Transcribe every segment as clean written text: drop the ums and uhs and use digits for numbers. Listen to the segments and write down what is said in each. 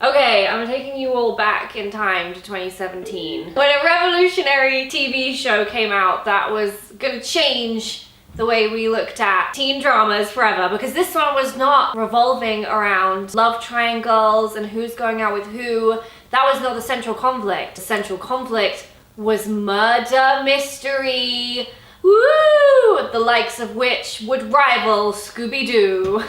Okay, I'm taking you all back in time to 2017 when a revolutionary TV show came out that was gonna change the way we looked at teen dramas forever, because this one was not revolving around love triangles and who's going out with who. That was not the central conflict. The central conflict was murder mystery. Woo! The likes of which would rival Scooby-Doo.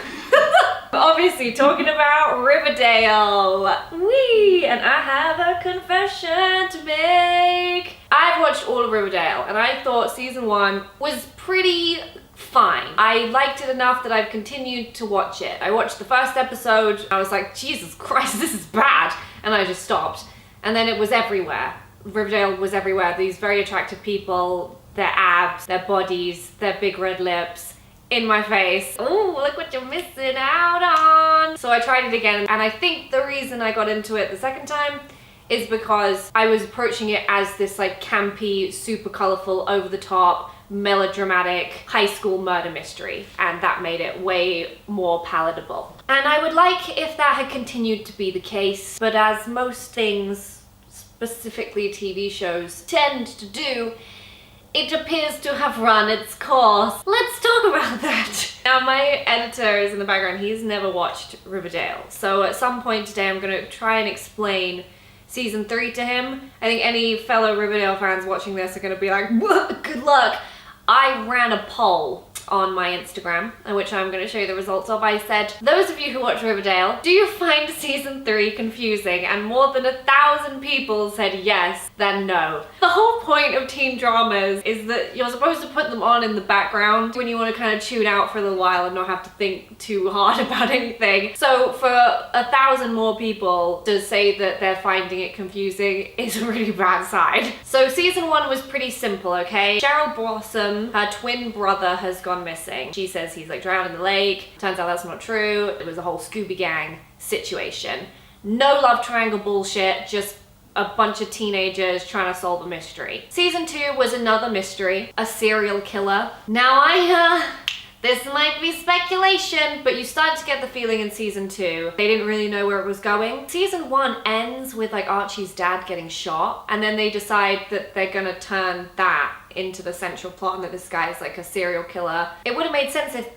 Obviously talking about Riverdale. Wee! And I have a confession to make. I've watched all of Riverdale and I thought season 1 was pretty fine. I liked it enough that I've continued to watch it. I watched the first episode, I was like, Jesus Christ, this is bad. And I just stopped. And then it was everywhere. Riverdale was everywhere. These very attractive people, their abs, their bodies, their big red lips in my face. Oh, look what you're missing out on. So I tried it again, and I think the reason I got into it the second time is because I was approaching it as this like campy, super colorful, over the top, melodramatic high school murder mystery, and that made it way more palatable. And I would like if that had continued to be the case, but as most things, specifically TV shows, tend to do, it appears to have run its course. Let's talk about that. Now, my editor is in the background. He's never watched Riverdale. So at some point today, I'm gonna try and explain season 3 to him. I think any fellow Riverdale fans watching this are gonna be like, what? Good luck. I ran a poll on my Instagram, which I'm going to show you the results of. I said, those of you who watch Riverdale, do you find season 3 confusing? And more than 1,000 people said yes, then no. The whole point of teen dramas is that you're supposed to put them on in the background when you want to kind of tune out for a little while and not have to think too hard about anything. So for 1,000 more people to say that they're finding it confusing is a really bad sign. So season 1 was pretty simple, okay? Cheryl Blossom, her twin brother, has gone missing. She says he's like drowned in the lake. Turns out that's not true. It was a whole Scooby Gang situation. No love triangle bullshit, just a bunch of teenagers trying to solve a mystery. Season 2 was another mystery, a serial killer. Now this might be speculation, but you started to get the feeling in season 2 they didn't really know where it was going. Season 1 ends with like Archie's dad getting shot, and then they decide that they're gonna turn that into the central plot and that this guy is like a serial killer. It would have made sense if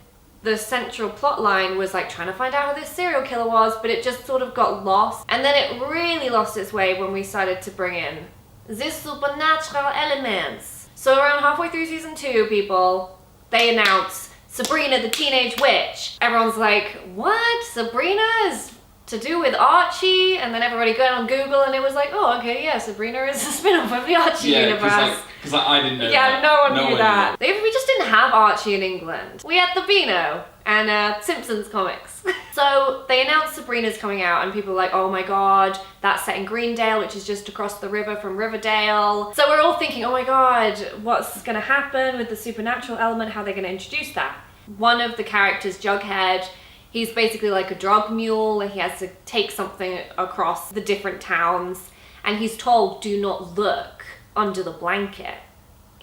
the central plot line was like trying to find out who this serial killer was, but it just sort of got lost. And then it really lost its way when we started to bring in these supernatural elements. So around halfway through season 2, people, they announce Sabrina the Teenage Witch. Everyone's like, what? Sabrina is to do with Archie? And then everybody got on Google and it was like, oh, okay, yeah, Sabrina is a spin-off of the Archie universe. Because I didn't know that. Yeah, no one knew that. We just didn't have Archie in England. We had the Beano and Simpsons comics. So they announced Sabrina's coming out and people were like, oh my god, that's set in Greendale, which is just across the river from Riverdale. So we're all thinking, oh my god, what's gonna happen with the supernatural element? How are they gonna introduce that? One of the characters, Jughead, he's basically like a drug mule, and he has to take something across the different towns, and he's told, do not look under the blanket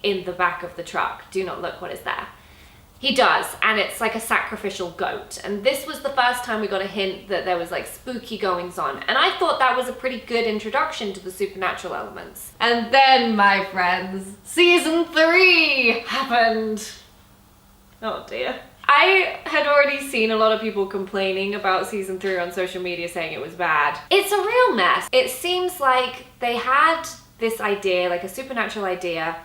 in the back of the truck. Do not look what is there. He does, and it's like a sacrificial goat. And this was the first time we got a hint that there was like spooky goings on. And I thought that was a pretty good introduction to the supernatural elements. And then, my friends, season 3 happened. Oh dear. I had already seen a lot of people complaining about season 3 on social media, saying it was bad. It's a real mess. It seems like they had this idea, like a supernatural idea,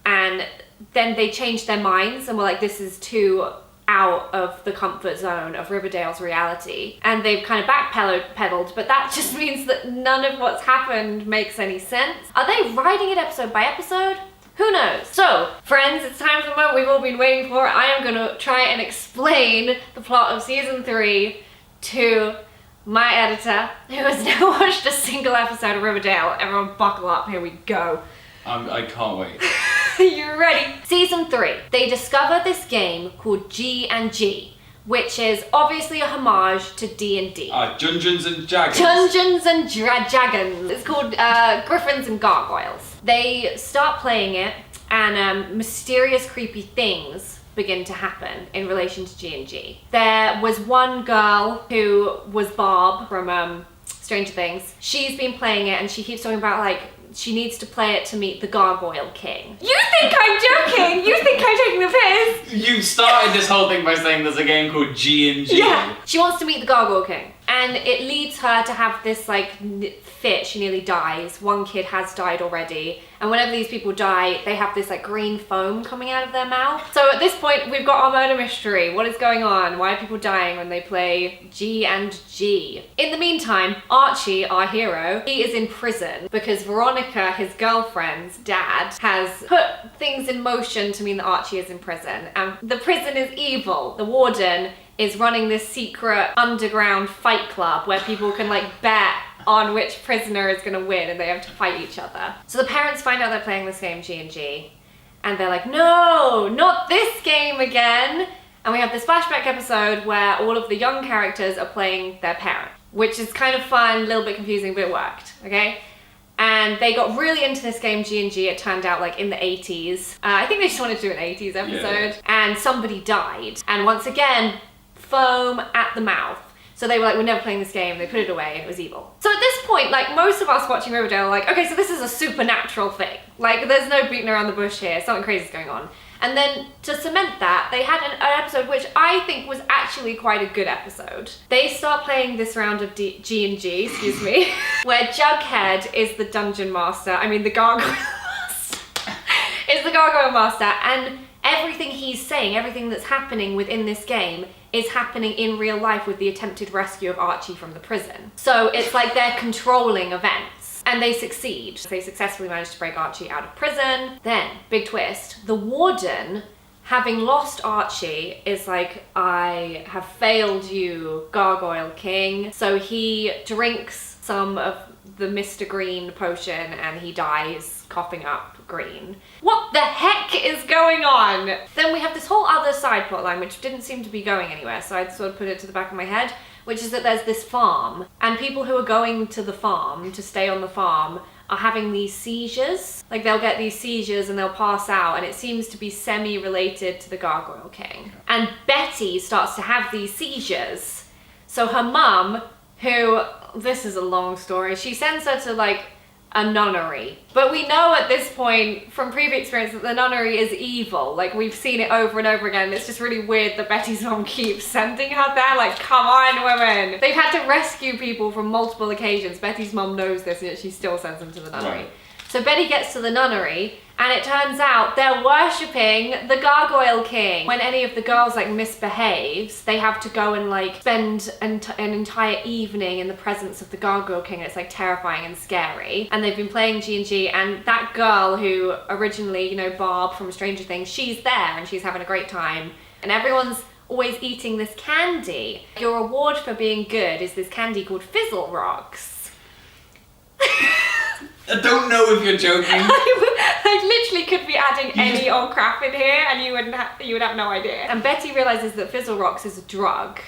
and then they changed their minds and were like, this is too out of the comfort zone of Riverdale's reality. And they've kind of backpedaled, but that just means that none of what's happened makes any sense. Are they writing it episode by episode? Who knows? So, friends, it's time for the moment we've all been waiting for. I am gonna try and explain the plot of season 3 to my editor, who has never watched a single episode of Riverdale. Everyone buckle up, here we go. I can't wait. You ready? Season 3. They discover this game called G&G, which is obviously a homage to D&D. Dungeons and Dragons. Dungeons and Dragons. It's called Griffins and Gargoyles. They start playing it, and mysterious, creepy things begin to happen in relation to G&G. There was one girl who was Barb from Stranger Things. She's been playing it and she keeps talking about like, she needs to play it to meet the Gargoyle King. You think I'm joking? You think I'm taking the piss? You started this whole thing by saying there's a game called G&G. Yeah. She wants to meet the Gargoyle King. And it leads her to have this like fit. She nearly dies. One kid has died already. And whenever these people die, they have this like green foam coming out of their mouth. So at this point, we've got our murder mystery. What is going on? Why are people dying when they play G&G? In the meantime, Archie, our hero, he is in prison because Veronica, his girlfriend's dad, has put things in motion to mean that Archie is in prison. And the prison is evil. The warden is running this secret underground fight club where people can like bet on which prisoner is going to win and they have to fight each other. So the parents find out they're playing this game G&G and they're like, no, not this game again. And we have this flashback episode where all of the young characters are playing their parent, which is kind of fun, a little bit confusing, but it worked, okay? And they got really into this game G&G, it turned out, like in the 80s. I think they just wanted to do an 80s episode. Yeah. And somebody died. And once again, foam at the mouth. So they were like, we're never playing this game. They put it away and it was evil. So at this point, like most of us watching Riverdale are like, okay, so this is a supernatural thing. Like there's no beating around the bush here. Something crazy is going on. And then to cement that, they had an episode which I think was actually quite a good episode. They start playing this round of G&G, excuse me, where Jughead is the dungeon master. I mean, the gargoyle master. Is the gargoyle master. And everything he's saying, everything that's happening within this game is happening in real life with the attempted rescue of Archie from the prison. So it's like they're controlling events. And they succeed. They successfully manage to break Archie out of prison. Then, big twist, the warden, having lost Archie, is like, I have failed you, Gargoyle King. So he drinks some of the Mr. Green potion and he dies coughing up green. What the heck is going on? Then we have this whole other side plotline which didn't seem to be going anywhere, so I sort of put it to the back of my head, which is that there's this farm and people who are going to the farm to stay on the farm are having these seizures. Like they'll get these seizures and they'll pass out, and it seems to be semi-related to the Gargoyle King. And Betty starts to have these seizures. So her mum, who, this is a long story, she sends her to like a nunnery. But we know at this point from previous experience that the nunnery is evil. Like we've seen it over and over again. It's just really weird that Betty's mom keeps sending her there. Like, come on, women. They've had to rescue people from multiple occasions. Betty's mom knows this and yet she still sends them to the nunnery. Right. So Betty gets to the nunnery and it turns out they're worshipping the Gargoyle King. When any of the girls like misbehaves, they have to go and like spend an entire evening in the presence of the Gargoyle King. It's like terrifying and scary. And they've been playing G&G, and that girl who originally, you know, Barb from Stranger Things, she's there and she's having a great time. And everyone's always eating this candy. Your reward for being good is this candy called Fizzle Rocks. I don't know if you're joking. I literally could be adding any old crap in here and you would have no idea. And Betty realizes that Fizzle Rocks is a drug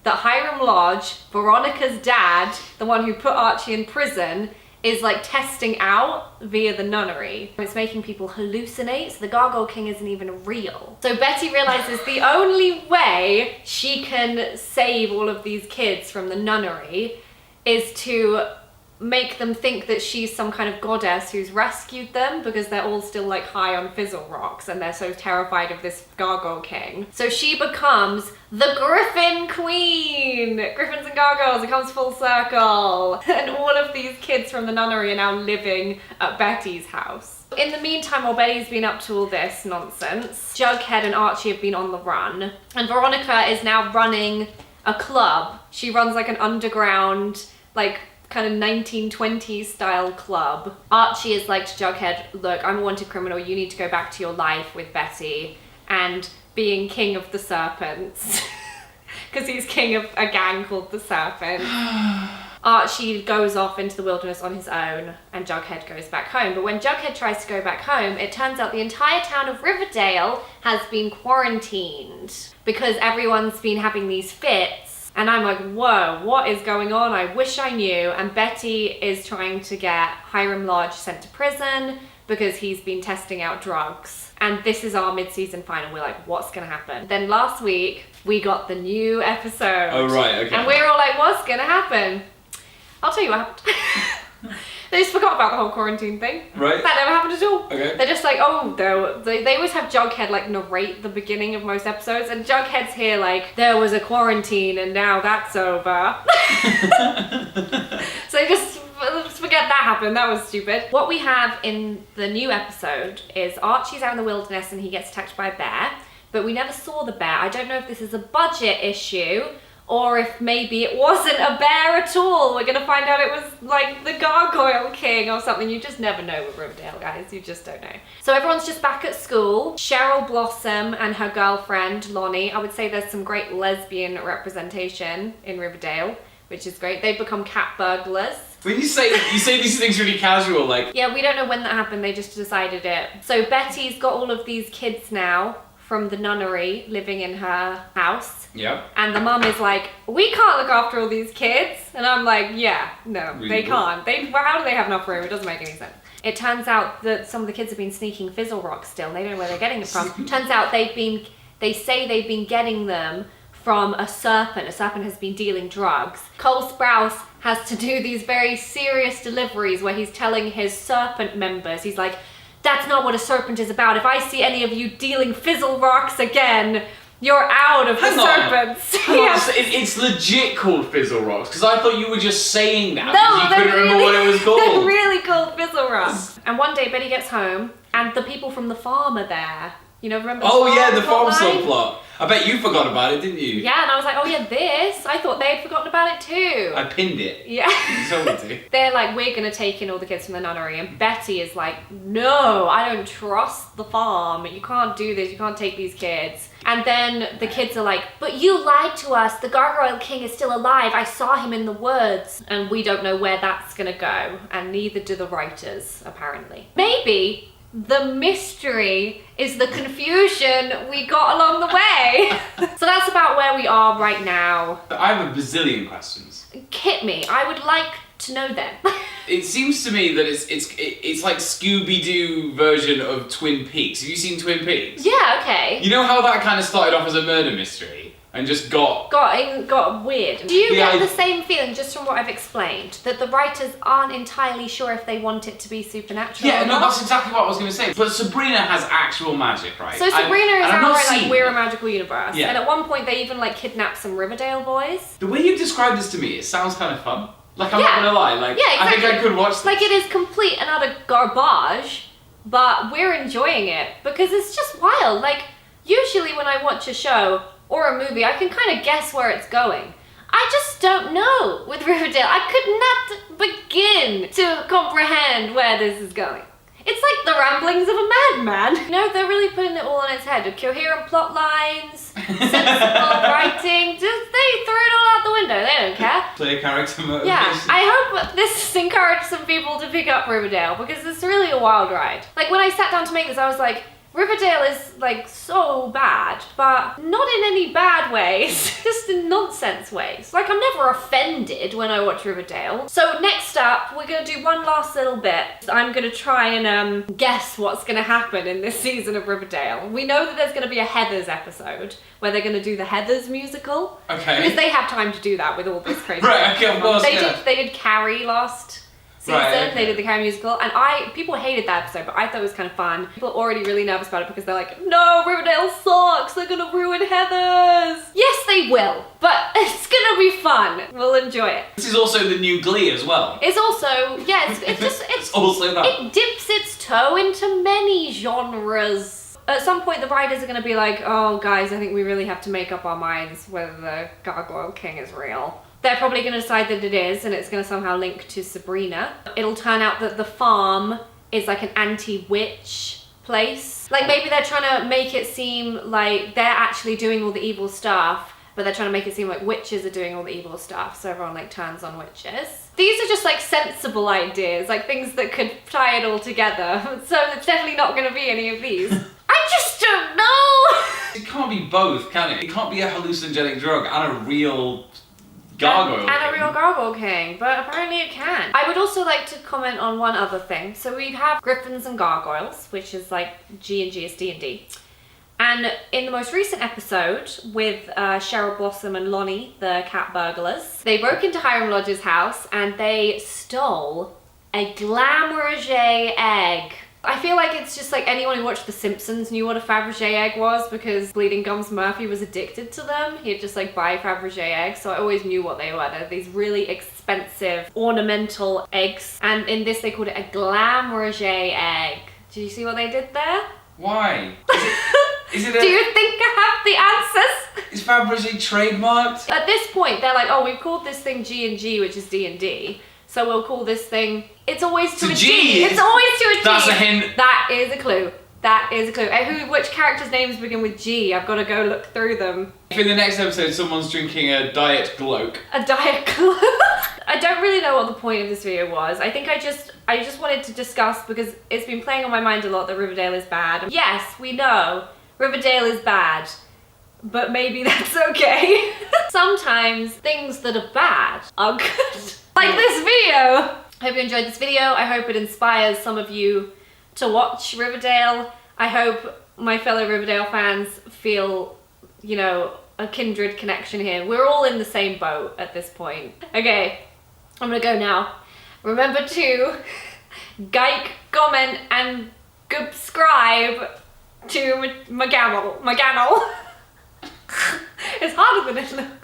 that Hiram Lodge, Veronica's dad, the one who put Archie in prison, is like testing out via the nunnery. It's making people hallucinate, so the Gargoyle King isn't even real. So Betty realizes the only way she can save all of these kids from the nunnery is to make them think that she's some kind of goddess who's rescued them, because they're all still like high on Fizzle Rocks and they're so terrified of this Gargoyle King. So she becomes the Griffin Queen! Griffins and Gargoyles, it comes full circle. And all of these kids from the nunnery are now living at Betty's house. In the meantime, while Betty's been up to all this nonsense, Jughead and Archie have been on the run, and Veronica is now running a club. She runs like an underground, like kind of 1920s style club. Archie is like to Jughead, look, I'm a wanted criminal, you need to go back to your life with Betty and being king of the serpents. Because he's king of a gang called the Serpents. Archie goes off into the wilderness on his own and Jughead goes back home. But when Jughead tries to go back home, it turns out the entire town of Riverdale has been quarantined because everyone's been having these fits. And I'm like, whoa, what is going on? I wish I knew. And Betty is trying to get Hiram Lodge sent to prison because he's been testing out drugs. And this is our mid-season final. We're like, what's gonna happen? Then last week, we got the new episode. Oh, right, okay. And we're all like, what's gonna happen? I'll tell you what happened. They just forgot about the whole quarantine thing. Right. That never happened at all. Okay. They're just like, oh, they always have Jughead like narrate the beginning of most episodes, and Jughead's here like, there was a quarantine and now that's over. So they just forget that happened. That was stupid. What we have in the new episode is Archie's out in the wilderness and he gets attacked by a bear, but we never saw the bear. I don't know if this is a budget issue or if maybe it wasn't a bear at all. We're gonna find out it was like the Gargoyle King or something. You just never know with Riverdale, guys. You just don't know. So everyone's just back at school. Cheryl Blossom and her girlfriend, Lonnie. I would say there's some great lesbian representation in Riverdale, which is great. They've become cat burglars. When you say these things really casual, like... Yeah, we don't know when that happened. They just decided it. So Betty's got all of these kids now from the nunnery living in her house. Yep. And the mum is like, we can't look after all these kids. And I'm like, yeah, no, Really they good. can't. How do they have enough room? It doesn't make any sense. It turns out that some of the kids have been sneaking Fizzle Rocks still. They don't know where they're getting it from. Turns out they say they've been getting them from a serpent. A serpent has been dealing drugs. Cole Sprouse has to do these very serious deliveries where he's telling his serpent members, he's like, that's not what a serpent is about. If I see any of you dealing Fizzle Rocks again, you're out of the serpents. It's legit called Fizzle Rocks, because I thought you were just saying that No, because you couldn't remember what it was called. They're really called Fizzle Rocks. And one day Betty gets home and the people from the farm are there. You know, remember The farm plotline? subplot. I bet you forgot about it, didn't you? Yeah, and I was like, oh yeah, this. I thought they'd forgotten about it too. I pinned it. Yeah. You told me to. They're like, we're gonna take in all the kids from the nunnery, and Betty is like, no, I don't trust the farm. You can't do this, you can't take these kids. And then the kids are like, but you lied to us. The Gargoyle King is still alive. I saw him in the woods. And we don't know where that's gonna go. And neither do the writers, apparently. Maybe the mystery is the confusion we got along the way. So that's about where we are right now. I have a bazillion questions. Hit me. I would like to know them. It seems to me that it's like Scooby-Doo version of Twin Peaks. Have you seen Twin Peaks? Yeah, okay. You know how that kind of started off as a murder mystery and just got... Got weird. Do you Yeah, get the same feeling just from what I've explained? That the writers aren't entirely sure if they want it to be supernatural Yeah, or no, not? that's exactly what I was going to say. But Sabrina has actual magic, right? So Sabrina is and I've our, not like, seen we're it. a magical universe. Yeah. And at one point they even, like, kidnapped some Riverdale boys. The way you described this to me, it sounds kind of fun. Like, I'm Yeah. not going to lie. Like, Yeah, exactly. I think I could watch this. Like, it is complete and utter garbage, but we're enjoying it because it's just wild. Like, usually when I watch a show or a movie, I can kind of guess where it's going. I just don't know with Riverdale. I could not begin to comprehend where this is going. It's like the ramblings of a madman. You know, they're really putting it all on its head with coherent plot lines, sensible writing. Just they threw it all out the window. They don't care. Player character motivation. Yeah, I hope this has encouraged some people to pick up Riverdale because it's really a wild ride. Like when I sat down to make this, I was like, Riverdale is like so bad, but not in any bad ways, just in nonsense ways. Like I'm never offended when I watch Riverdale. So next up, we're gonna do one last little bit. I'm gonna try and guess what's gonna happen in this season of Riverdale. We know that there's gonna be a Heathers episode where they're gonna do the Heathers musical. Okay. Because they have time to do that with all this crazy Right, stuff okay, of going on. course, They yeah. did Carrie last season. Right, okay. They did the Carrie musical, and people hated that episode, but I thought it was kind of fun. People are already really nervous about it because they're like, no, Riverdale sucks, they're gonna ruin Heathers. Yes, they will, but it's gonna be fun. We'll enjoy it. This is also the new Glee as well. It's also, yeah, it's also that. it dips its toe into many genres. At some point, the writers are gonna be like, oh, guys, I think we really have to make up our minds whether the Gargoyle King is real. They're probably going to decide that it is, and it's going to somehow link to Sabrina. It'll turn out that the farm is like an anti-witch place. Like maybe they're trying to make it seem like they're actually doing all the evil stuff, but they're trying to make it seem like witches are doing all the evil stuff, so everyone like turns on witches. These are just like sensible ideas, like things that could tie it all together. So it's definitely not going to be any of these. I just don't know! It can't be both, can it? It can't be a hallucinogenic drug and a real gargoyle. And a king. real Gargoyle King, but apparently it can. I would also like to comment on one other thing. So we have Griffins and Gargoyles, which is like G&G is D&D. And in the most recent episode with Cheryl Blossom and Lonnie, the cat burglars, they broke into Hiram Lodge's house and they stole a Fabergé egg. I feel like it's just like anyone who watched The Simpsons knew what a Fabergé egg was because Bleeding Gums Murphy was addicted to them. He'd just like buy Fabergé eggs, so I always knew what they were. They're these really expensive ornamental eggs, and in this they called it a Fabergé egg. Did you see what they did there? Why? Is it Do you think I have the answers? Is Fabergé trademarked? At this point, they're like, oh, we've called this thing G&G, which is D&D. So we'll call this thing, it's always to a G. It's always to a G. That's a hint. That is a clue. That is a clue. Which characters' names begin with G? I've got to go look through them. If in the next episode someone's drinking a Diet Gloke. A Diet Gloke. I don't really know what the point of this video was. I think I just wanted to discuss, because it's been playing on my mind a lot, that Riverdale is bad. Yes, we know Riverdale is bad, but maybe that's okay. Sometimes things that are bad are good. Like this video! I hope you enjoyed this video. I hope it inspires some of you to watch Riverdale. I hope my fellow Riverdale fans feel, you know, a kindred connection here. We're all in the same boat at this point. Okay, I'm gonna go now. Remember to like, comment, and subscribe to my channel. It's harder than it looks.